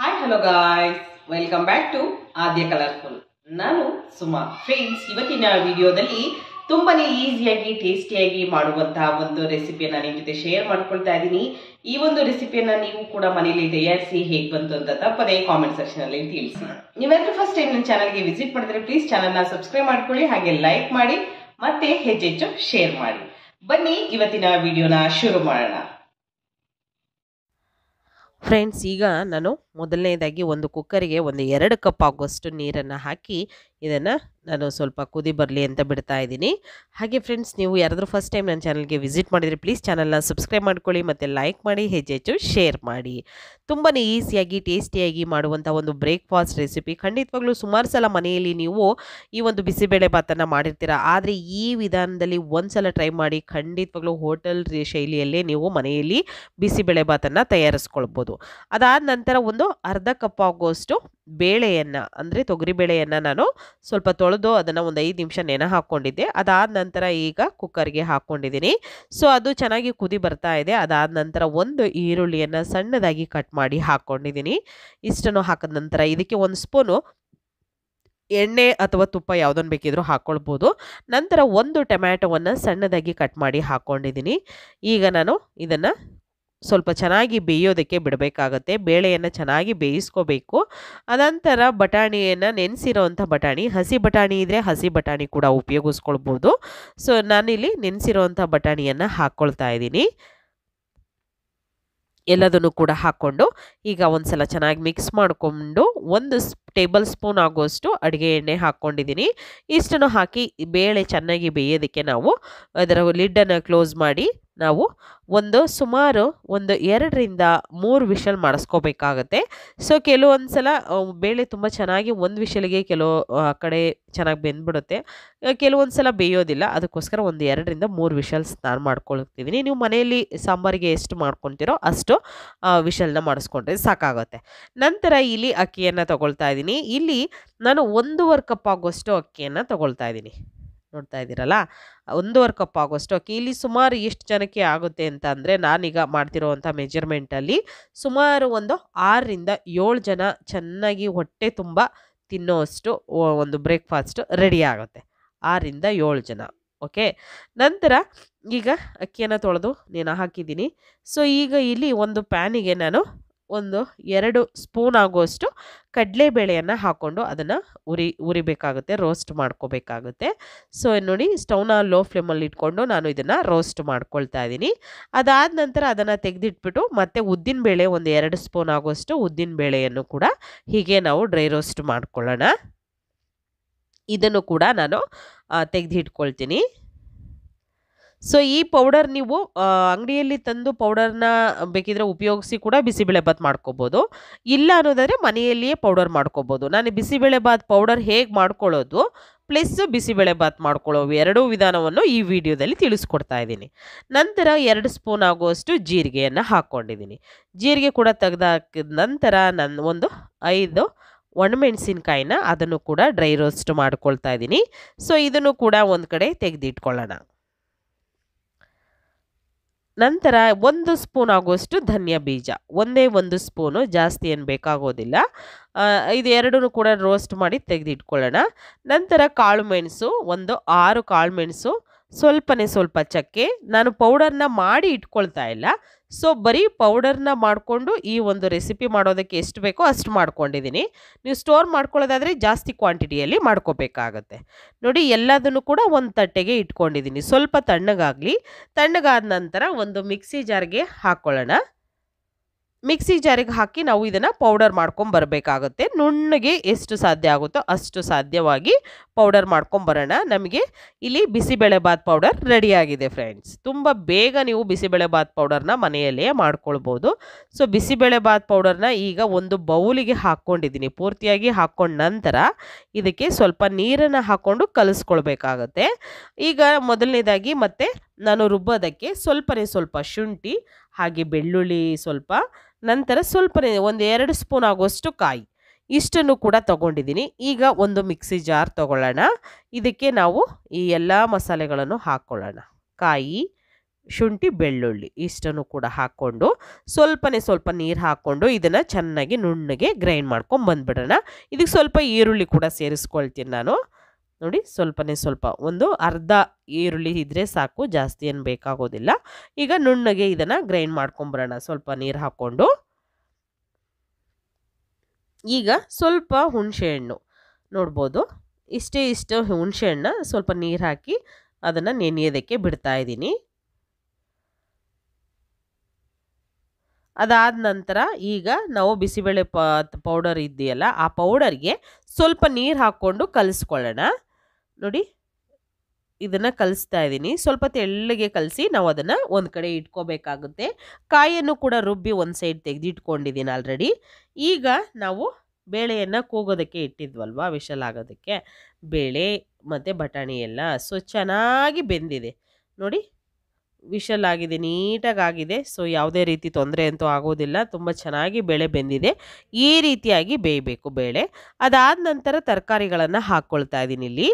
Hi hello guys, welcome back to Aadya colourful. ನಾನು Suma. Friends, ಇವತ್ತಿನ ವಿಡಿಯೋದಲ್ಲಿ ತುಂಬಾನೇ ಈಸಿಯಾಗಿ ಟೇಸ್ಟಿಯಾಗಿ ಮಾಡುವಂತಹ ಒಂದು ರೆಸಿಪಿಯನ್ನ ನಿಮ್ಮ ಜೊತೆ ಶೇರ್ ಮಾಡ್ಕೊಳ್ತಾ ಇದ್ದೀನಿ. ಈ ಒಂದು ರೆಸಿಪಿಯನ್ನ ನೀವು ಕೂಡ ಮನೆಯಲ್ಲಿ ತಯಾರಿಸಿ ಹೇಗೆ ಬಂತು ಅಂತ ತಪ್ಪದೆ ಕಾಮೆಂಟ್ ಸೆಕ್ಷನ್ ಅಲ್ಲಿ ತಿಳಿಸಿ. ನೀವೆಲ್ಲರೂ ಫಸ್ಟ್ ಟೈಮ್ ನನ್ನ ಚಾನಲ್ಗೆ ವಿಸಿಟ್ ಮಾಡಿದ್ರೆ ಪ್ಲೀಸ್ ಚಾನಲ್ನ ಸಬ್ಸ್ಕ್ರೈಬ್ ಮಾಡ್ಕೊಳ್ಳಿ, ಹಾಗೆ ಲೈಕ್ ಮಾಡಿ ಮತ್ತೆ ಹೆಚ್ಚೆಚ್ಚು ಶೇರ್ ಮಾಡಿ. ಬನ್ನಿ ಇವತ್ತಿನ ವಿಡಿಯೋನ ಶುರು ಮಾಡೋಣ. ಫ್ರೆಂಡ್ಸ್, ಈಗ ನಾನು ಮೊದಲನೇದಾಗಿ ಒಂದು ಕುಕ್ಕರಿಗೆ 2 ಕಪ್ ಆಗುವಷ್ಟು ನೀರನ್ನು ಹಾಕಿ ಇದನ್ನು ನಾನು ಸ್ವಲ್ಪ ಕುದಿ ಬರಲಿ ಅಂತ ಬಿಡ್ತಾ ಇದ್ದೀನಿ. ಹಾಗೆ ಫ್ರೆಂಡ್ಸ್, ನೀವು ಯಾರಾದರೂ ಫಸ್ಟ್ ಟೈಮ್ ನನ್ನ ಚಾನಲ್ಗೆ ವಿಸಿಟ್ ಮಾಡಿದರೆ ಪ್ಲೀಸ್ ಚಾನಲ್ನ ಸಬ್ಸ್ಕ್ರೈಬ್ ಮಾಡ್ಕೊಳ್ಳಿ ಮತ್ತು ಲೈಕ್ ಮಾಡಿ, ಹೆಚ್ಚೆಚ್ಚು ಶೇರ್ ಮಾಡಿ. ತುಂಬಾ ಈಸಿಯಾಗಿ ಟೇಸ್ಟಿಯಾಗಿ ಮಾಡುವಂಥ ಒಂದು ಬ್ರೇಕ್ಫಾಸ್ಟ್ ರೆಸಿಪಿ. ಖಂಡಿತವಾಗ್ಲೂ ಸುಮಾರು ಸಲ ಮನೆಯಲ್ಲಿ ನೀವು ಈ ಒಂದು ಬಿಸಿಬೇಳೆ ಭಾತನ್ನು ಮಾಡಿರ್ತೀರ, ಆದರೆ ಈ ವಿಧಾನದಲ್ಲಿ ಒಂದು ಸಲ ಟ್ರೈ ಮಾಡಿ. ಖಂಡಿತವಾಗ್ಲೂ ಹೋಟೆಲ್ ಶೈಲಿಯಲ್ಲೇ ನೀವು ಮನೆಯಲ್ಲಿ ಬಿಸಿಬೇಳೆ ಭಾತನ್ನು ತಯಾರಿಸ್ಕೊಳ್ಬೋದು. ಅದಾದ ನಂತರ ಒಂದು ಅರ್ಧ ಕಪ್ ಆಗುವಷ್ಟು ಬೇಳೆಯನ್ನು, ಅಂದರೆ ತೊಗರಿಬೇಳೆಯನ್ನು ನಾನು ಸ್ವಲ್ಪ ತೊಳೆದು ಅದನ್ನು ಒಂದು 5 ನಿಮಿಷ ನೆನೆ ಹಾಕ್ಕೊಂಡಿದ್ದೆ. ಅದಾದ ನಂತರ ಈಗ ಕುಕ್ಕರ್ಗೆ ಹಾಕ್ಕೊಂಡಿದ್ದೀನಿ. ಸೊ ಅದು ಚೆನ್ನಾಗಿ ಕುದಿ ಬರ್ತಾ ಇದೆ. ಅದಾದ ನಂತರ ಒಂದು ಈರುಳ್ಳಿಯನ್ನು ಸಣ್ಣದಾಗಿ ಕಟ್ ಮಾಡಿ ಹಾಕ್ಕೊಂಡಿದ್ದೀನಿ. ಇಷ್ಟನ್ನು ಹಾಕಿದ ನಂತರ ಇದಕ್ಕೆ 1 ಸ್ಪೂನು ಎಣ್ಣೆ ಅಥವಾ ತುಪ್ಪ ಯಾವುದನ್ನು ಬೇಕಿದ್ರೂ ಹಾಕ್ಕೊಳ್ಬೋದು. ನಂತರ ಒಂದು ಟೊಮ್ಯಾಟೊವನ್ನು ಸಣ್ಣದಾಗಿ ಕಟ್ ಮಾಡಿ ಹಾಕ್ಕೊಂಡಿದ್ದೀನಿ. ಈಗ ನಾನು ಇದನ್ನು ಸ್ವಲ್ಪ ಚೆನ್ನಾಗಿ ಬೇಯೋದಕ್ಕೆ ಬಿಡಬೇಕಾಗತ್ತೆ. ಬೇಳೆಯನ್ನು ಚೆನ್ನಾಗಿ ಬೇಯಿಸ್ಕೋಬೇಕು. ಅನಂತರ ಬಟಾಣಿಯನ್ನು, ನೆನೆಸಿರೋವಂಥ ಬಟಾಣಿ, ಹಸಿ ಬಟಾಣಿ ಇದ್ದರೆ ಹಸಿ ಬಟಾಣಿ ಕೂಡ ಉಪಯೋಗಿಸ್ಕೊಳ್ಬೋದು. ಸೊ ನಾನಿಲ್ಲಿ ನೆನೆಸಿರೋವಂಥ ಬಟಾಣಿಯನ್ನು ಹಾಕ್ಕೊಳ್ತಾ ಇದ್ದೀನಿ. ಎಲ್ಲದನ್ನು ಕೂಡ ಹಾಕ್ಕೊಂಡು ಈಗ ಒಂದು ಸಲ ಚೆನ್ನಾಗಿ ಮಿಕ್ಸ್ ಮಾಡಿಕೊಂಡು 1 ಟೇಬಲ್ ಸ್ಪೂನ್ ಆಗುವಷ್ಟು ಅಡುಗೆ ಎಣ್ಣೆ ಹಾಕ್ಕೊಂಡಿದ್ದೀನಿ. ಇಷ್ಟನ್ನು ಹಾಕಿ ಬೇಳೆ ಚೆನ್ನಾಗಿ ಬೇಯೋದಕ್ಕೆ ನಾವು ಅದರ ಲಿಡ್ಡನ್ನು ಕ್ಲೋಸ್ ಮಾಡಿ ನಾವು ಸುಮಾರು 2 ರಿಂದ 3 ವಿಷಲ್ ಮಾಡಿಸ್ಕೋಬೇಕಾಗತ್ತೆ. ಸೊ ಕೆಲವೊಂದು ಸಲ ಬೇಳೆ ತುಂಬ ಚೆನ್ನಾಗಿ 1 ವಿಷಲ್ಗೆ ಕೆಲವು ಕಡೆ ಚೆನ್ನಾಗಿ ಬೆಂದ್ಬಿಡುತ್ತೆ, ಕೆಲವೊಂದು ಸಲ ಬೇಯೋದಿಲ್ಲ. ಅದಕ್ಕೋಸ್ಕರ 2 ರಿಂದ 3 ವಿಷಲ್ಸ್ ನಾನು ಮಾಡ್ಕೊಳ್ತಿದ್ದೀನಿ. ನೀವು ಮನೆಯಲ್ಲಿ ಸಾಂಬಾರಿಗೆ ಎಷ್ಟು ಮಾಡ್ಕೊತೀರೋ ಅಷ್ಟು ವಿಷಲ್ನ ಮಾಡಿಸ್ಕೊಂಡ್ರೆ ಸಾಕಾಗುತ್ತೆ. ನಂತರ ಇಲ್ಲಿ ಅಕ್ಕಿಯನ್ನು ತಗೊಳ್ತಾ ಇದ್ದೀನಿ. ಇಲ್ಲಿ ನಾನು 1.5 ಕಪ್ ಆಗುವಷ್ಟು ಅಕ್ಕಿಯನ್ನು ತಗೊಳ್ತಾ ಇದ್ದೀನಿ. ನೋಡ್ತಾ ಇದ್ದೀರಲ್ಲ, 1.5 ಕಪ್ ಆಗುವಷ್ಟು ಅಕ್ಕಿ. ಇಲ್ಲಿ ಸುಮಾರು ಎಷ್ಟು ಜನಕ್ಕೆ ಆಗುತ್ತೆ ಅಂತ ಅಂದರೆ, ನಾನೀಗ ಮಾಡ್ತಿರೋವಂಥ ಮೆಜರ್ಮೆಂಟಲ್ಲಿ ಸುಮಾರು 6 ರಿಂದ 7 ಜನ ಚೆನ್ನಾಗಿ ಹೊಟ್ಟೆ ತುಂಬ ತಿನ್ನೋಷ್ಟು ಒಂದು ಬ್ರೇಕ್ಫಾಸ್ಟ್ ರೆಡಿ ಆಗುತ್ತೆ. 6 ರಿಂದ 7 ಜನ. ಓಕೆ. ನಂತರ ಈಗ ಅಕ್ಕಿಯನ್ನು ತೊಳೆದು ನಾನು ಹಾಕಿದ್ದೀನಿ. ಸೊ ಈಗ ಇಲ್ಲಿ ಒಂದು ಪ್ಯಾನಿಗೆ ನಾನು 2 ಸ್ಪೂನ್ ಆಗುವಷ್ಟು ಕಡಲೆಬೇಳೆಯನ್ನು ಹಾಕ್ಕೊಂಡು ಅದನ್ನು ಉರಿಬೇಕಾಗುತ್ತೆ, ರೋಸ್ಟ್ ಮಾಡ್ಕೋಬೇಕಾಗುತ್ತೆ. ಸೊ ನೋಡಿ, ಸ್ಟವ್ನ ಲೋ ಫ್ಲೇಮಲ್ಲಿ ಇಟ್ಕೊಂಡು ನಾನು ಇದನ್ನು ರೋಸ್ಟ್ ಮಾಡ್ಕೊಳ್ತಾ ಇದ್ದೀನಿ. ಅದಾದ ನಂತರ ಅದನ್ನು ತೆಗೆದಿಟ್ಬಿಟ್ಟು ಮತ್ತೆ ಉದ್ದಿನಬೇಳೆ 2 ಸ್ಪೂನ್ ಆಗುವಷ್ಟು ಉದ್ದಿನಬೇಳೆಯನ್ನು ಕೂಡ ಹೀಗೆ ನಾವು ಡ್ರೈ ರೋಸ್ಟ್ ಮಾಡ್ಕೊಳ್ಳೋಣ. ಇದನ್ನು ಕೂಡ ನಾನು ತೆಗೆದಿಟ್ಕೊಳ್ತೀನಿ. ಸೊ ಈ ಪೌಡರ್ ನೀವು ಅಂಗಡಿಯಲ್ಲಿ ತಂದು ಪೌಡರ್ನ ಬೇಕಿದ್ರೆ ಉಪಯೋಗಿಸಿ ಕೂಡ ಬಿಸಿಬೇಳೆಭಾತ್ ಮಾಡ್ಕೋಬೋದು. ಇಲ್ಲ ಅನ್ನೋದಾದರೆ ಮನೆಯಲ್ಲಿಯೇ ಪೌಡರ್ ಮಾಡ್ಕೋಬೋದು. ನಾನು ಬಿಸಿಬೇಳೆಭಾತ್ ಪೌಡರ್ ಹೇಗೆ ಮಾಡ್ಕೊಳ್ಳೋದು ಪ್ಲಸ್ ಬಿಸಿಬೇಳೆಭಾತ್ ಮಾಡ್ಕೊಳ್ಳೋ 2 ವಿಧಾನವನ್ನು ಈ ವಿಡಿಯೋದಲ್ಲಿ ತಿಳಿಸ್ಕೊಡ್ತಾ ಇದ್ದೀನಿ. ನಂತರ 2 ಸ್ಪೂನ್ ಆಗುವಷ್ಟು ಜೀರಿಗೆಯನ್ನು ಹಾಕ್ಕೊಂಡಿದ್ದೀನಿ. ಜೀರಿಗೆ ಕೂಡ ತೆಗೆದಾಕಿದ ನಂತರ ನಾನು 5 ಒಣಮೆಣಸಿನ್ಕಾಯಿನ ಅದನ್ನು ಕೂಡ ಡ್ರೈ ರೋಸ್ಟ್ ಮಾಡ್ಕೊಳ್ತಾ ಇದ್ದೀನಿ. ಸೊ ಇದನ್ನು ಕೂಡ ಒಂದು ಕಡೆ ತೆಗೆದಿಟ್ಕೊಳ್ಳೋಣ. ನಂತರ 1 ಸ್ಪೂನ್ ಆಗುವಷ್ಟು ಧನಿಯಾ ಬೀಜ, 1 ಸ್ಪೂನು, ಜಾಸ್ತಿ ಏನು ಬೇಕಾಗೋದಿಲ್ಲ. ಇದು 2 ಕೂಡ ರೋಸ್ಟ್ ಮಾಡಿ ತೆಗೆದಿಟ್ಕೊಳ್ಳೋಣ. ನಂತರ ಕಾಳು ಮೆಣಸು 6 ಕಾಳು ಮೆಣಸು, ಸ್ವಲ್ಪ ಚಕ್ಕೆ. ನಾನು ಪೌಡರ್ನ ಮಾಡಿ ಇಟ್ಕೊಳ್ತಾ ಇಲ್ಲ. ಸೊ ಬರೀ ಪೌಡರ್ನ ಮಾಡಿಕೊಂಡು ಈ ಒಂದು ರೆಸಿಪಿ ಮಾಡೋದಕ್ಕೆ ಎಷ್ಟು ಬೇಕೋ ಅಷ್ಟು ಮಾಡ್ಕೊಂಡಿದ್ದೀನಿ. ನೀವು ಸ್ಟೋರ್ ಮಾಡ್ಕೊಳ್ಳೋದಾದರೆ ಜಾಸ್ತಿ ಕ್ವಾಂಟಿಟಿಯಲ್ಲಿ ಮಾಡ್ಕೋಬೇಕಾಗತ್ತೆ. ನೋಡಿ, ಎಲ್ಲದನ್ನು ಕೂಡ ಒಂದು ತಟ್ಟೆಗೆ ಇಟ್ಕೊಂಡಿದ್ದೀನಿ. ಸ್ವಲ್ಪ ತಣ್ಣಗಾಗಲಿ. ತಣ್ಣಗಾದ ನಂತರ ಒಂದು ಮಿಕ್ಸಿ ಜಾರ್ಗೆ ಹಾಕ್ಕೊಳ್ಳೋಣ. ಮಿಕ್ಸಿ ಜಾರಿಗೆ ಹಾಕಿ ನಾವು ಇದನ್ನು ಪೌಡರ್ ಮಾಡ್ಕೊಂಬರಬೇಕಾಗುತ್ತೆ. ನುಣ್ಣಗೆ ಎಷ್ಟು ಸಾಧ್ಯ ಆಗುತ್ತೋ ಅಷ್ಟು ಸಾಧ್ಯವಾಗಿ ಪೌಡರ್ ಮಾಡ್ಕೊಂಬರೋಣ. ನಮಗೆ ಇಲ್ಲಿ ಬಿಸಿಬೇಳೆಭಾತ್ ಪೌಡರ್ ರೆಡಿಯಾಗಿದೆ ಫ್ರೆಂಡ್ಸ್. ತುಂಬ ಬೇಗ ನೀವು ಬಿಸಿಬೇಳೆಭಾತ್ ಪೌಡರ್ನ ಮನೆಯಲ್ಲೇ ಮಾಡ್ಕೊಳ್ಬೋದು. ಸೊ ಬಿಸಿಬೇಳೆಭಾತ್ ಪೌಡರ್ನ ಈಗ ಒಂದು ಬೌಲಿಗೆ ಹಾಕ್ಕೊಂಡಿದ್ದೀನಿ. ಪೂರ್ತಿಯಾಗಿ ಹಾಕ್ಕೊಂಡ ನಂತರ ಇದಕ್ಕೆ ಸ್ವಲ್ಪ ನೀರನ್ನು ಹಾಕ್ಕೊಂಡು ಕಲಿಸ್ಕೊಳ್ಬೇಕಾಗತ್ತೆ. ಈಗ ಮೊದಲನೇದಾಗಿ ಮತ್ತೆ ನಾನು ರುಬ್ಬೋದಕ್ಕೆ ಸ್ವಲ್ಪ ಶುಂಠಿ, ಹಾಗೆ ಬೆಳ್ಳುಳ್ಳಿ ಸ್ವಲ್ಪ, ನಂತರ 2 ಸ್ಪೂನ್ ಆಗುವಷ್ಟು ಕಾಯಿ, ಇಷ್ಟನ್ನು ಕೂಡ ತಗೊಂಡಿದ್ದೀನಿ. ಈಗ ಒಂದು ಮಿಕ್ಸಿ ಜಾರ್ ತಗೊಳ್ಳೋಣ. ಇದಕ್ಕೆ ನಾವು ಈ ಎಲ್ಲ ಮಸಾಲೆಗಳನ್ನು ಹಾಕ್ಕೊಳ್ಳೋಣ. ಕಾಯಿ, ಶುಂಠಿ ಬೆಳ್ಳುಳ್ಳಿ ಇಷ್ಟನ್ನು ಕೂಡ ಹಾಕ್ಕೊಂಡು ಸ್ವಲ್ಪ ನೀರು ಹಾಕ್ಕೊಂಡು ಇದನ್ನು ಚೆನ್ನಾಗಿ ನುಣ್ಣಗೆ ಗ್ರೈಂಡ್ ಮಾಡ್ಕೊಂಡು ಬಂದ್ಬಿಡೋಣ. ಇದಕ್ಕೆ ಸ್ವಲ್ಪ ಈರುಳ್ಳಿ ಕೂಡ ಸೇರಿಸ್ಕೊಳ್ತೀನಿ ನಾನು. ನೋಡಿ ಸ್ವಲ್ಪ ಒಂದು ಅರ್ಧ ಈರುಳ್ಳಿ ಇದ್ದರೆ ಸಾಕು, ಜಾಸ್ತಿ ಏನು ಬೇಕಾಗೋದಿಲ್ಲ. ಈಗ ನುಣ್ಣಗೆ ಇದನ್ನು ಗ್ರೈಂಡ್ ಮಾಡ್ಕೊಂಬರೋಣ ಸ್ವಲ್ಪ ನೀರು ಹಾಕ್ಕೊಂಡು. ಈಗ ಸ್ವಲ್ಪ ಹುಣಸೆಹಣ್ಣು ನೋಡ್ಬೋದು, ಇಷ್ಟು ಹುಣಸೆಹಣ್ಣ ಸ್ವಲ್ಪ ನೀರು ಹಾಕಿ ಅದನ್ನು ನೆನೆಯೋದಕ್ಕೆ ಬಿಡ್ತಾ ಇದ್ದೀನಿ. ಅದಾದ ನಂತರ ಈಗ ನಾವು ಬಿಸಿಬೇಳೆ ಪೌಡರ್ ಇದೆಯಲ್ಲ, ಆ ಪೌಡರ್ಗೆ ಸ್ವಲ್ಪ ನೀರು ಹಾಕ್ಕೊಂಡು ಕಲಿಸ್ಕೊಳ್ಳೋಣ. ನೋಡಿ ಇದನ್ನು ಕಲಿಸ್ತಾ ಇದ್ದೀನಿ. ಸ್ವಲ್ಪ ತೆಳ್ಳಗೆ ಕಲಸಿ ನಾವು ಅದನ್ನು ಒಂದು ಕಡೆ ಇಟ್ಕೋಬೇಕಾಗುತ್ತೆ. ಕಾಯನ್ನು ಕೂಡ ರುಬ್ಬಿ ಒಂದು ಸೈಡ್ ತೆಗೆದಿಟ್ಕೊಂಡಿದ್ದೀನಿ ಆಲ್ರೆಡಿ. ಈಗ ನಾವು ಬೇಳೆಯನ್ನು ಕೂಗೋದಕ್ಕೆ ಇಟ್ಟಿದ್ವಲ್ವ, ವಿಷಲ್ ಆಗೋದಕ್ಕೆ, ಬೇಳೆ ಮತ್ತು ಬಟಾಣಿ ಎಲ್ಲ ಚೆನ್ನಾಗಿ ಬೆಂದಿದೆ ನೋಡಿ. ವಿಷಲ್ ಆಗಿದೆ, ನೀಟಾಗಿ ಆಗಿದೆ. ಯಾವುದೇ ರೀತಿ ತೊಂದರೆ ಅಂತೂ ಆಗೋದಿಲ್ಲ. ತುಂಬ ಚೆನ್ನಾಗಿ ಬೇಳೆ ಬೆಂದಿದೆ. ಈ ರೀತಿಯಾಗಿ ಬೇಯಬೇಕು ಬೇಳೆ. ಅದಾದ ನಂತರ ತರಕಾರಿಗಳನ್ನು ಹಾಕ್ಕೊಳ್ತಾ ಇದ್ದೀನಿ. ಇಲ್ಲಿ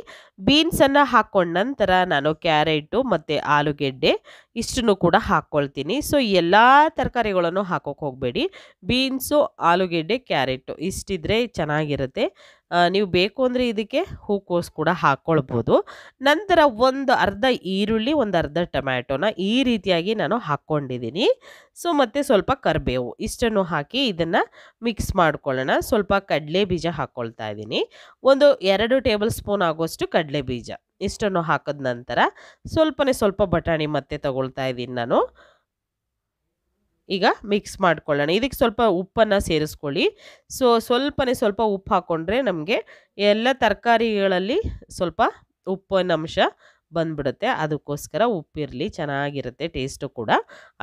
ಬೀನ್ಸನ್ನು ಹಾಕ್ಕೊಂಡ ನಂತರ ನಾನು ಕ್ಯಾರೆಟು ಮತ್ತು ಆಲೂಗೆಡ್ಡೆ ಇಷ್ಟನ್ನು ಕೂಡ ಹಾಕ್ಕೊಳ್ತೀನಿ. ಎಲ್ಲ ತರಕಾರಿಗಳನ್ನು ಹಾಕೋಕೆ ಹೋಗಬೇಡಿ. ಬೀನ್ಸು, ಆಲೂಗೆಡ್ಡೆ, ಕ್ಯಾರೆಟು ಇಷ್ಟಿದ್ರೆ ಚೆನ್ನಾಗಿರುತ್ತೆ. ನೀವು ಬೇಕು ಅಂದರೆ ಇದಕ್ಕೆ ಹೂಕೋಸು ಕೂಡ ಹಾಕ್ಕೊಳ್ಬೋದು. ನಂತರ ಒಂದು ಅರ್ಧ ಈರುಳ್ಳಿ, ಒಂದು ಅರ್ಧ ಟೊಮ್ಯಾಟೊನ ಈ ರೀತಿಯಾಗಿ ನಾನು ಹಾಕ್ಕೊಂಡಿದ್ದೀನಿ. ಮತ್ತು ಸ್ವಲ್ಪ ಕರಿಬೇವು ಇಷ್ಟನ್ನು ಹಾಕಿ ಇದನ್ನು ಮಿಕ್ಸ್ ಮಾಡ್ಕೊಳ್ಳೋಣ. ಸ್ವಲ್ಪ ಕಡಲೆ ಬೀಜ ಹಾಕ್ಕೊಳ್ತಾ ಇದ್ದೀನಿ. ಒಂದು 2 ಟೇಬಲ್ ಸ್ಪೂನ್ ಆಗೋಷ್ಟು ಕಡಲೆ ಬೀಜ ಇಷ್ಟನ್ನು ಹಾಕಿದ ನಂತರ ಸ್ವಲ್ಪ ಬಟಾಣಿ ಮತ್ತೆ ತಗೊಳ್ತಾ ಇದ್ದೀನಿ ನಾನು. ಈಗ ಮಿಕ್ಸ್ ಮಾಡ್ಕೊಳ್ಳೋಣ. ಇದಕ್ಕೆ ಸ್ವಲ್ಪ ಉಪ್ಪನ್ನು ಸೇರಿಸ್ಕೊಳ್ಳಿ. ಸ್ವಲ್ಪ ಉಪ್ಪು ಹಾಕ್ಕೊಂಡ್ರೆ ನಮಗೆ ಎಲ್ಲ ತರಕಾರಿಗಳಲ್ಲಿ ಸ್ವಲ್ಪ ಉಪ್ಪಿನ ಅಂಶ ಬಂದ್ಬಿಡುತ್ತೆ. ಅದಕ್ಕೋಸ್ಕರ ಉಪ್ಪಿರಲಿ, ಚೆನ್ನಾಗಿರುತ್ತೆ ಟೇಸ್ಟು ಕೂಡ,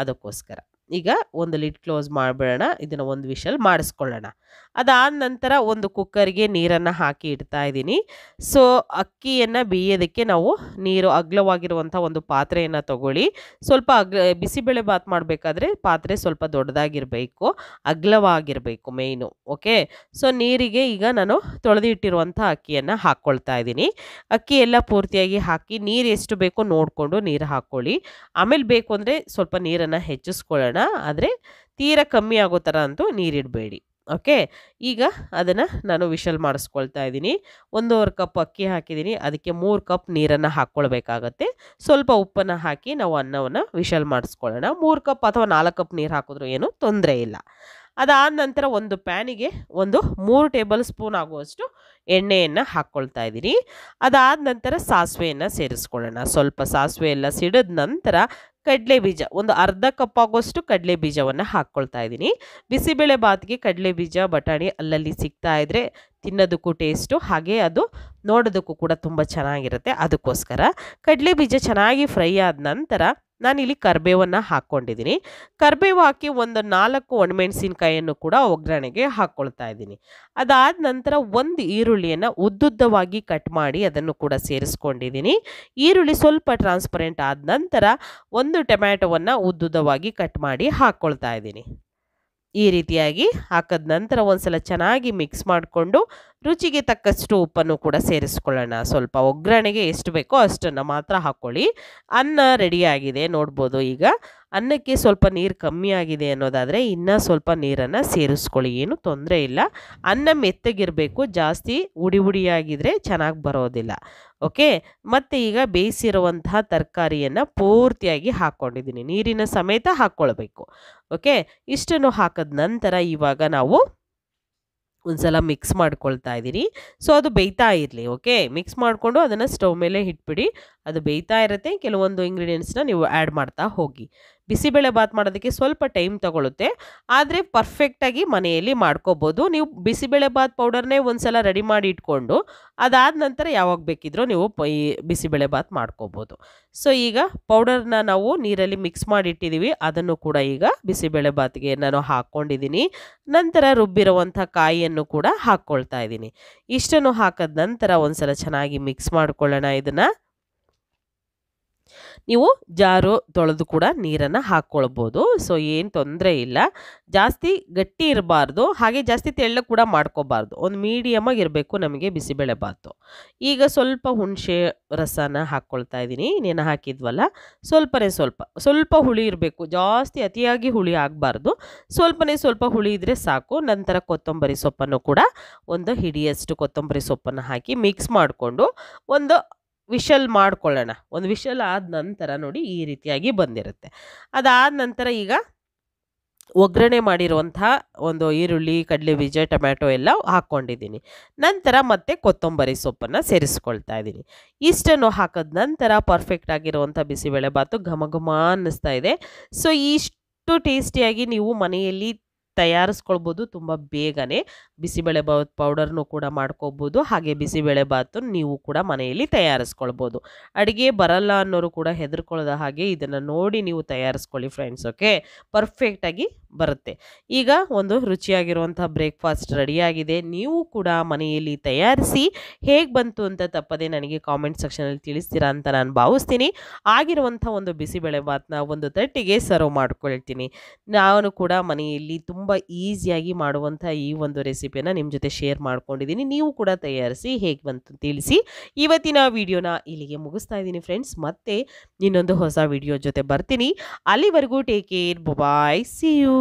ಅದಕ್ಕೋಸ್ಕರ. ಈಗ ಒಂದು ಲಿಡ್ ಕ್ಲೋಸ್ ಮಾಡಿಬಿಡೋಣ. ಇದನ್ನು ಒಂದು ವಿಷಲ್ ಮಾಡಿಸ್ಕೊಳ್ಳೋಣ. ಅದಾದ ನಂತರ ಒಂದು ಕುಕ್ಕರ್ಗೆ ನೀರನ್ನು ಹಾಕಿ ಇಡ್ತಾ ಇದ್ದೀನಿ. ಅಕ್ಕಿಯನ್ನು ಬೇಯೋದಕ್ಕೆ ನಾವು ನೀರು ಅಗಲವಾಗಿರುವಂಥ ಒಂದು ಪಾತ್ರೆಯನ್ನು ತಗೊಳ್ಳಿ. ಸ್ವಲ್ಪ ಬಿಸಿಬೇಳೆ ಬಾತ್ ಮಾಡಬೇಕಾದ್ರೆ ಪಾತ್ರೆ ಸ್ವಲ್ಪ ದೊಡ್ಡದಾಗಿರಬೇಕು, ಅಗಲವಾಗಿರಬೇಕು ಮೇಯ್ನು. ಓಕೆ, ನೀರಿಗೆ ಈಗ ನಾನು ತೊಳೆದಿಟ್ಟಿರುವಂಥ ಅಕ್ಕಿಯನ್ನು ಹಾಕ್ಕೊಳ್ತಾ ಇದ್ದೀನಿ. ಅಕ್ಕಿ ಎಲ್ಲ ಪೂರ್ತಿಯಾಗಿ ಹಾಕಿ ನೀರು ಎಷ್ಟು ಬೇಕೋ ನೋಡಿಕೊಂಡು ನೀರು ಹಾಕ್ಕೊಳ್ಳಿ. ಆಮೇಲೆ ಬೇಕು ಅಂದರೆ ಸ್ವಲ್ಪ ನೀರನ್ನು ಹೆಚ್ಚಿಸ್ಕೊಳ್ಳೋಣ, ಆದರೆ ತೀರಾ ಕಮ್ಮಿ ಆಗೋ ಥರ ಅಂತೂ ನೀರಿಡಬೇಡಿ. ಓಕೆ, ಈಗ ಅದನ್ನು ನಾನು ವಿಷಲ್ ಮಾಡಿಸ್ಕೊಳ್ತಾ ಇದ್ದೀನಿ. 1.5 ಕಪ್ ಅಕ್ಕಿ ಹಾಕಿದ್ದೀನಿ, ಅದಕ್ಕೆ 3 ಕಪ್ ನೀರನ್ನು ಹಾಕ್ಕೊಳ್ಬೇಕಾಗತ್ತೆ. ಸ್ವಲ್ಪ ಉಪ್ಪನ್ನು ಹಾಕಿ ನಾವು ಅನ್ನವನ್ನು ವಿಷಲ್ ಮಾಡಿಸ್ಕೊಳ್ಳೋಣ. 3 ಕಪ್ ಅಥವಾ 4 ಕಪ್ ನೀರು ಹಾಕಿದ್ರೂ ಏನೂ ತೊಂದರೆ ಇಲ್ಲ. ಅದಾದ ನಂತರ ಒಂದು ಪ್ಯಾನಿಗೆ 3 ಟೇಬಲ್ ಸ್ಪೂನ್ ಆಗುವಷ್ಟು ಎಣ್ಣೆಯನ್ನು ಹಾಕ್ಕೊಳ್ತಾ ಇದ್ದೀನಿ. ಅದಾದ ನಂತರ ಸಾಸಿವೆಯನ್ನು ಸೇರಿಸ್ಕೊಳ್ಳೋಣ. ಸ್ವಲ್ಪ ಸಾಸಿವೆ ಎಲ್ಲ ಸಿಡಿದ ನಂತರ ಕಡಲೆ ಬೀಜ, ಒಂದು ಅರ್ಧ ಕಪ್ ಆಗೋಷ್ಟು ಕಡಲೆ ಬೀಜವನ್ನು ಹಾಕ್ಕೊಳ್ತಾ ಇದ್ದೀನಿ. ಬಿಸಿಬೇಳೆ ಬಾತ್ಗೆ ಕಡಲೆ ಬೀಜ, ಬಟಾಣಿ ಅಲ್ಲಲ್ಲಿ ಸಿಗ್ತಾ ಇದ್ದರೆ ತಿನ್ನೋದಕ್ಕೂ ಟೇಸ್ಟು, ಹಾಗೆ ಅದು ನೋಡೋದಕ್ಕೂ ಕೂಡ ತುಂಬ ಚೆನ್ನಾಗಿರುತ್ತೆ. ಅದಕ್ಕೋಸ್ಕರ ಕಡಲೆ ಬೀಜ ಚೆನ್ನಾಗಿ ಫ್ರೈ ಆದ ನಂತರ ನಾನಿಲ್ಲಿ ಕರಿಬೇವನ್ನು ಹಾಕ್ಕೊಂಡಿದ್ದೀನಿ. ಕರಿಬೇವು ಹಾಕಿ ಒಂದು 4 ಒಣಮೆಣಸಿನಕಾಯಿಯನ್ನು ಕೂಡ ಒಗ್ಗರಣೆಗೆ ಹಾಕ್ಕೊಳ್ತಾ ಇದ್ದೀನಿ. ಅದಾದ ನಂತರ ಒಂದು ಈರುಳ್ಳಿಯನ್ನು ಉದ್ದುದ್ದವಾಗಿ ಕಟ್ ಮಾಡಿ ಅದನ್ನು ಕೂಡ ಸೇರಿಸ್ಕೊಂಡಿದ್ದೀನಿ. ಈರುಳ್ಳಿ ಸ್ವಲ್ಪ ಟ್ರಾನ್ಸ್ಪರೆಂಟ್ ಆದ ನಂತರ ಒಂದು ಟೊಮ್ಯಾಟೊವನ್ನು ಉದ್ದುದ್ದವಾಗಿ ಕಟ್ ಮಾಡಿ ಹಾಕ್ಕೊಳ್ತಾ ಇದ್ದೀನಿ. ಈ ರೀತಿಯಾಗಿ ಹಾಕಿದ ನಂತರ ಒಂದ್ಸಲ ಚೆನ್ನಾಗಿ ಮಿಕ್ಸ್ ಮಾಡಿಕೊಂಡು ರುಚಿಗೆ ತಕ್ಕಷ್ಟು ಉಪ್ಪನ್ನು ಕೂಡ ಸೇರಿಸ್ಕೊಳ್ಳೋಣ. ಸ್ವಲ್ಪ ಒಗ್ಗರಣೆಗೆ ಎಷ್ಟು ಬೇಕೋ ಅಷ್ಟನ್ನು ಮಾತ್ರ ಹಾಕ್ಕೊಳ್ಳಿ. ಅನ್ನ ರೆಡಿಯಾಗಿದೆ ನೋಡ್ಬೋದು. ಈಗ ಅನ್ನಕ್ಕೆ ಸ್ವಲ್ಪ ನೀರು ಕಮ್ಮಿ ಆಗಿದೆ ಅನ್ನೋದಾದರೆ ಇನ್ನೂ ಸ್ವಲ್ಪ ನೀರನ್ನು ಸೇರಿಸ್ಕೊಳ್ಳಿ, ಏನು ತೊಂದರೆ ಇಲ್ಲ. ಅನ್ನ ಮೆತ್ತಗಿರಬೇಕು, ಜಾಸ್ತಿ ಉಡಿಯಾಗಿದ್ದರೆ ಚೆನ್ನಾಗಿ ಬರೋದಿಲ್ಲ. ಓಕೆ, ಮತ್ತು ಈಗ ಬೇಯಿಸಿರುವಂತಹ ತರಕಾರಿಯನ್ನು ಪೂರ್ತಿಯಾಗಿ ಹಾಕ್ಕೊಂಡಿದ್ದೀನಿ, ನೀರಿನ ಸಮೇತ ಹಾಕ್ಕೊಳ್ಬೇಕು. ಓಕೆ, ಇಷ್ಟನ್ನು ಹಾಕಿದ ನಂತರ ಇವಾಗ ನಾವು ಒಂದ್ಸಲ ಮಿಕ್ಸ್ ಮಾಡ್ಕೊಳ್ತಾ ಇದ್ದೀನಿ. ಅದು ಬೇಯ್ತಾ ಇರಲಿ. ಓಕೆ, ಮಿಕ್ಸ್ ಮಾಡಿಕೊಂಡು ಅದನ್ನು ಸ್ಟವ್ ಮೇಲೆ ಇಟ್ಬಿಡಿ. ಅದು ಬೇಯ್ತಾ ಇರುತ್ತೆ. ಕೆಲವೊಂದು ಇಂಗ್ರೀಡಿಯೆಂಟ್ಸ್ನ ನೀವು ಆ್ಯಡ್ ಮಾಡ್ತಾ ಹೋಗಿ. ಬಿಸಿಬೇಳೆ ಬಾತ್ ಮಾಡೋದಕ್ಕೆ ಸ್ವಲ್ಪ ಟೈಮ್ ತಗೊಳುತ್ತೆ, ಆದರೆ ಪರ್ಫೆಕ್ಟಾಗಿ ಮನೆಯಲ್ಲಿ ಮಾಡ್ಕೋಬೋದು. ನೀವು ಬಿಸಿಬೇಳೆ ಬಾತ್ ಪೌಡರ್ನೇ ಒಂದ್ಸಲ ರೆಡಿ ಮಾಡಿ ಇಟ್ಕೊಂಡು ಅದಾದ ನಂತರ ಯಾವಾಗ ಬೇಕಿದ್ರೂ ನೀವು ಬಿಸಿಬೇಳೆ ಬಾತ್ ಮಾಡ್ಕೋಬೋದು. ಈಗ ಪೌಡರ್ನ ನಾವು ನೀರಲ್ಲಿ ಮಿಕ್ಸ್ ಮಾಡಿಟ್ಟಿದ್ದೀವಿ, ಅದನ್ನು ಕೂಡ ಈಗ ಬಿಸಿಬೇಳೆ ಬಾತ್ಗೆ ನಾನು ಹಾಕ್ಕೊಂಡಿದ್ದೀನಿ. ನಂತರ ರುಬ್ಬಿರುವಂಥ ಕಾಯಿಯನ್ನು ಕೂಡ ಹಾಕ್ಕೊಳ್ತಾ ಇದ್ದೀನಿ. ಇಷ್ಟನ್ನು ಹಾಕಿದ ನಂತರ ಒಂದ್ಸಲ ಚೆನ್ನಾಗಿ ಮಿಕ್ಸ್ ಮಾಡ್ಕೊಳ್ಳೋಣ. ಇದನ್ನು ನೀವು ಜಾರು ತೊಳೆದು ಕೂಡ ನೀರನ್ನು ಹಾಕ್ಕೊಳ್ಬೋದು. ಸೊ ಏನು ತೊಂದರೆ ಇಲ್ಲ. ಜಾಸ್ತಿ ಗಟ್ಟಿ ಇರಬಾರ್ದು, ಹಾಗೆ ಜಾಸ್ತಿ ತೆಳ್ಳಗೆ ಕೂಡ ಮಾಡ್ಕೋಬಾರ್ದು. ಒಂದು ಮೀಡಿಯಮಾಗಿ ಇರಬೇಕು ನಮಗೆ ಬಿಸಿಬೇಳೆಬಾತು. ಈಗ ಸ್ವಲ್ಪ ಹುಣಸೆ ರಸನ ಹಾಕ್ಕೊಳ್ತಾ ಇದ್ದೀನಿ. ನೆನೆ ಹಾಕಿದ್ವಲ್ಲ, ಸ್ವಲ್ಪ ಹುಳಿ ಇರಬೇಕು. ಜಾಸ್ತಿ ಅತಿಯಾಗಿ ಹುಳಿ ಆಗಬಾರ್ದು. ಸ್ವಲ್ಪ ಹುಳಿ ಇದ್ದರೆ ಸಾಕು. ನಂತರ ಕೊತ್ತಂಬರಿ ಸೊಪ್ಪನ್ನು ಕೂಡ ಒಂದು ಹಿಡಿಯಷ್ಟು ಕೊತ್ತಂಬರಿ ಸೊಪ್ಪನ್ನು ಹಾಕಿ ಮಿಕ್ಸ್ ಮಾಡಿಕೊಂಡು ಒಂದು ವಿಷಲ್ ಮಾಡ್ಕೊಳ್ಳೋಣ. ಒಂದು ವಿಷಲ್ ಆದ ನಂತರ ನೋಡಿ ಈ ರೀತಿಯಾಗಿ ಬಂದಿರುತ್ತೆ. ಅದಾದ ನಂತರ ಈಗ ಒಗ್ಗರಣೆ ಮಾಡಿರುವಂತಹ ಒಂದು ಈರುಳ್ಳಿ, ಕಡಲೆ ಬೀಜ, ಟೊಮ್ಯಾಟೊ ಎಲ್ಲ ಹಾಕ್ಕೊಂಡಿದ್ದೀನಿ. ನಂತರ ಮತ್ತೆ ಕೊತ್ತಂಬರಿ ಸೊಪ್ಪನ್ನು ಸೇರಿಸ್ಕೊಳ್ತಾ ಇದ್ದೀನಿ. ಇಷ್ಟನ್ನು ಹಾಕಿದ ನಂತರ ಪರ್ಫೆಕ್ಟ್ ಆಗಿರುವಂಥ ಬಿಸಿಬೇಳೆಬಾತು ಘಮ ಘಮ ಅನ್ನಿಸ್ತಾ ಇದೆ. ಸೊ ಇಷ್ಟು ಟೇಸ್ಟಿಯಾಗಿ ನೀವು ಮನೆಯಲ್ಲಿ ತಯಾರಿಸ್ಕೊಳ್ಬೋದು ತುಂಬ ಬೇಗನೆ. ಬಿಸಿಬೇಳೆಬಾತ್ ಪೌಡರ್ನು ಕೂಡ ಮಾಡ್ಕೋಬೋದು. ಹಾಗೆ ಬಿಸಿಬೇಳೆಬಾತು ನೀವು ಕೂಡ ಮನೆಯಲ್ಲಿ ತಯಾರಿಸ್ಕೊಳ್ಬೋದು. ಅಡುಗೆ ಬರಲ್ಲ ಅನ್ನೋರು ಕೂಡ ಹೆದರ್ಕೊಳ್ಳದ ಹಾಗೆ ಇದನ್ನು ನೋಡಿ ನೀವು ತಯಾರಿಸ್ಕೊಳ್ಳಿ ಫ್ರೆಂಡ್ಸ್. ಓಕೆ, ಪರ್ಫೆಕ್ಟಾಗಿ ಬರುತ್ತೆ. ಈಗ ಒಂದು ರುಚಿಯಾಗಿರುವಂಥ ಬ್ರೇಕ್ಫಾಸ್ಟ್ ರೆಡಿಯಾಗಿದೆ. ನೀವು ಕೂಡ ಮನೆಯಲ್ಲಿ ತಯಾರಿಸಿ ಹೇಗೆ ಬಂತು ಅಂತ ತಪ್ಪದೆ ನನಗೆ ಕಾಮೆಂಟ್ ಸೆಕ್ಷನಲ್ಲಿ ತಿಳಿಸ್ತೀರಾ ಅಂತ ನಾನು ಭಾವಿಸ್ತೀನಿ. ಆಗಿರುವಂಥ ಒಂದು ಬಿಸಿಬೇಳೆಬಾತನ್ನ ಒಂದು ತಟ್ಟೆಗೆ ಸರ್ವ್ ಮಾಡ್ಕೊಳ್ತೀನಿ. ನಾನು ಕೂಡ ಮನೆಯಲ್ಲಿ ತುಂಬ ಈಸಿಯಾಗಿ ಮಾಡುವಂಥ ಈ ಒಂದು ರೆಸಿಪಿಯನ್ನು ನಿಮ್ಮ ಜೊತೆ ಶೇರ್ ಮಾಡ್ಕೊಂಡಿದ್ದೀನಿ. ನೀವು ಕೂಡ ತಯಾರಿಸಿ ಹೇಗೆ ಬಂತು ತಿಳಿಸಿ. ಇವತ್ತಿನ ವಿಡಿಯೋನ ಇಲ್ಲಿಗೆ ಮುಗಿಸ್ತಾ ಇದ್ದೀನಿ ಫ್ರೆಂಡ್ಸ್. ಮತ್ತೆ ಇನ್ನೊಂದು ಹೊಸ ವಿಡಿಯೋ ಜೊತೆ ಬರ್ತೀನಿ. ಅಲ್ಲಿವರೆಗೂ take care, bye, see you.